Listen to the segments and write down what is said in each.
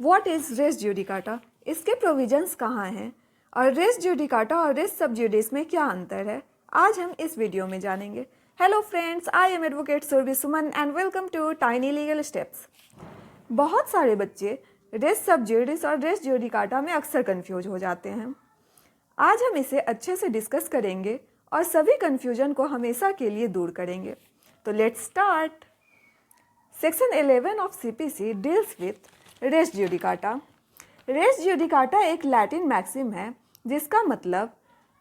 What is race judicata, इसके provisions कहाँ हैं और रेस जुडिकाटा और रेस सब्जुडिस में क्या अंतर है, आज हम इस वीडियो में जानेंगे। Hello friends, I am advocate Surabhi Suman and welcome to tiny legal steps. बहुत सारे बच्चे रेस सब्जुडिस और रेस जुडिकाटा में अक्सर कंफ्यूज हो जाते हैं। आज हम इसे अच्छे से डिस्कस करेंगे और सभी कंफ्यूजन को हमेशा के लिए दूर करेंगे। तो let's start. Section 11 of CPC deals with res judicata. Res judicata एक लैटिन मैक्सिम है जिसका मतलब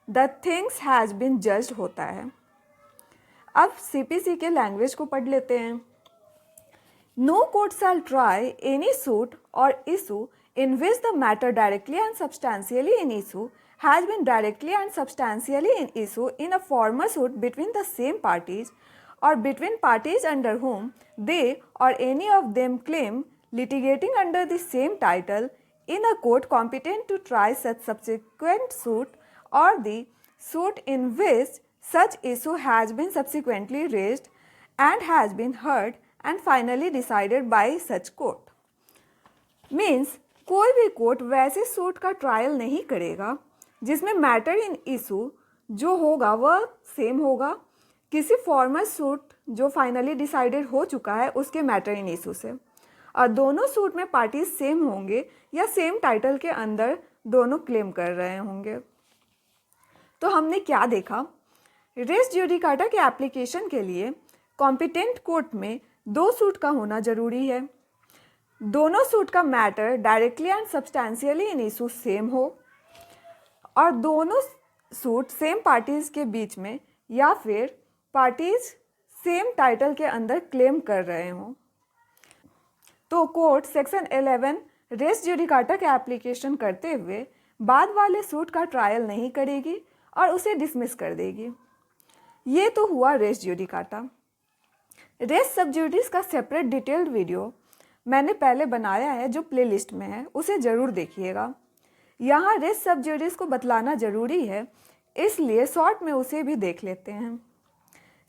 the things has been judged होता है। अब सीपीसी के लैंग्वेज को पढ़ लेते हैं। No court shall try any suit or issue in which the matter directly and substantially in issue has been directly and substantially in issue in a former suit between the same parties or between parties under whom they or any of them claim litigating under the same title in a court competent to try such subsequent suit or the suit in which such issue has been subsequently raised and has been heard and finally decided by such court. Means कोई भी court वैसे suit का trial नहीं करेगा जिसमें matter in issue जो होगा वह सेम होगा किसी फॉर्मल सूट जो फाइनली डिसाइडेड हो चुका है उसके मैटर इन इशू से, और दोनों सूट में पार्टीज सेम होंगे या सेम टाइटल के अंदर दोनों क्लेम कर रहे होंगे। तो हमने क्या देखा, रेस जुडिकाटा के एप्लीकेशन के लिए कॉम्पिटेंट कोर्ट में दो सूट का होना जरूरी है, दोनों सूट का matter directly and substantially in issue same हो और दोनों सूट सेम पार्टीज के बीच में या फिर पार्टीज सेम टाइटल के अंदर क्लेम कर रहे हों। तो कोर्ट सेक्शन 11 रेस जुडिकाटा के एप्लीकेशन करते हुए बाद वाले सूट का ट्रायल नहीं करेगी और उसे डिसमिस कर देगी। ये तो हुआ रेस जुडिकाटा। रेस सब्जुडिस का सेपरेट डिटेल्ड वीडियो मैंने पहले बनाया है जो प्लेलिस्ट में है, उसे ज़रूर देखिएगा। यहाँ रेस सब्जुडिस को बतलाना ज़रूरी है इसलिए शॉर्ट में उसे भी देख लेते हैं।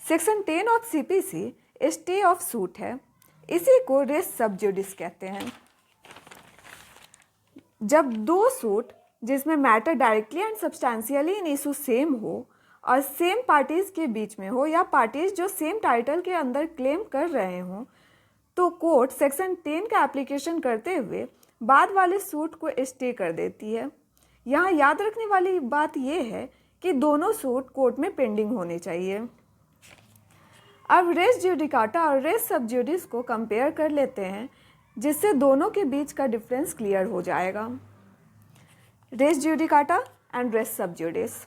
Section 10 of CPC stay of suit है, इसी को रेस सब्जुडिस कहते हैं। जब दो सूट जिसमें matter directly and substantially in issue same हो और सेम पार्टीज के बीच में हो या पार्टीज जो सेम टाइटल के अंदर क्लेम कर रहे हों, तो कोर्ट सेक्शन 10 का एप्लीकेशन करते हुए बाद वाले सूट को स्टे कर देती है। यहाँ याद रखने वाली बात यह है कि दोनों सूट कोर्ट में पेंडिंग होने चाहिए। अब रेस जुडिकाटा और रेस सब्जुडिस को कंपेयर कर लेते हैं जिससे दोनों के बीच का डिफरेंस क्लियर हो जाएगा। Res judicata and res sub judice.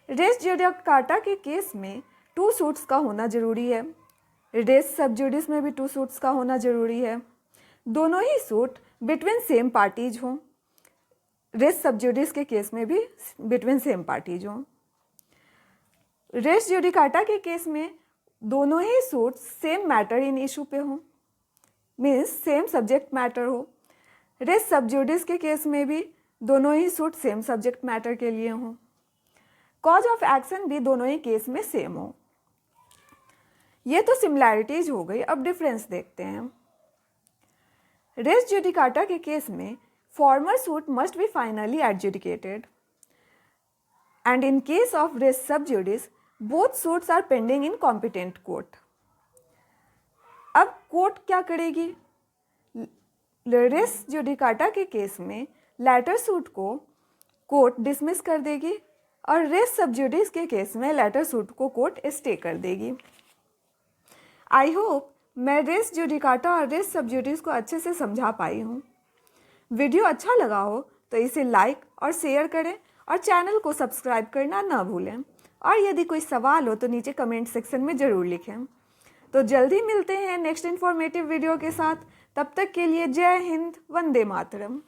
Res judicata के केस में टू सूट्स का होना जरूरी है, रेस सब्जुडिस में भी टू सूट्स का होना जरूरी है। दोनों ही सूट बिटवीन सेम पार्टीज हों, रेस सब्जुडिस के केस में भी बिटवीन सेम पार्टीज हों। रेस जुडिकाटा के केस में दोनों ही suit same matter in issue पे हों, मीन्स सेम सब्जेक्ट मैटर हो। रेस सब्जुडिस के केस में भी दोनों ही सूट सेम सब्जेक्ट मैटर के लिए हों। कॉज ऑफ एक्शन भी दोनों ही केस में सेम हो। ये तो सिमिलैरिटीज हो गई, अब डिफरेंस देखते हैं। रेस जुडिकाटा के केस में former suit must be finally adjudicated and in case of res subjudice both suits are pending in competent court. अब कोर्ट क्या करेगी, रेस जुडिकाटा के केस में लैटर सूट को कोर्ट डिसमिस कर देगी और रेस सब्जुडिस के केस में लैटर सूट को कोर्ट स्टे कर देगी। आई होप मैं रेस जुडिकाटा और रेस सब्जुडिस को अच्छे से समझा पाई हूँ। वीडियो अच्छा लगा हो तो इसे लाइक और शेयर करें और चैनल को सब्सक्राइब करना ना भूलें, और यदि कोई सवाल हो तो नीचे कमेंट सेक्शन में ज़रूर लिखें। तो जल्दी मिलते हैं नेक्स्ट इन्फॉर्मेटिव वीडियो के साथ, तब तक के लिए जय हिंद, वंदे मातरम।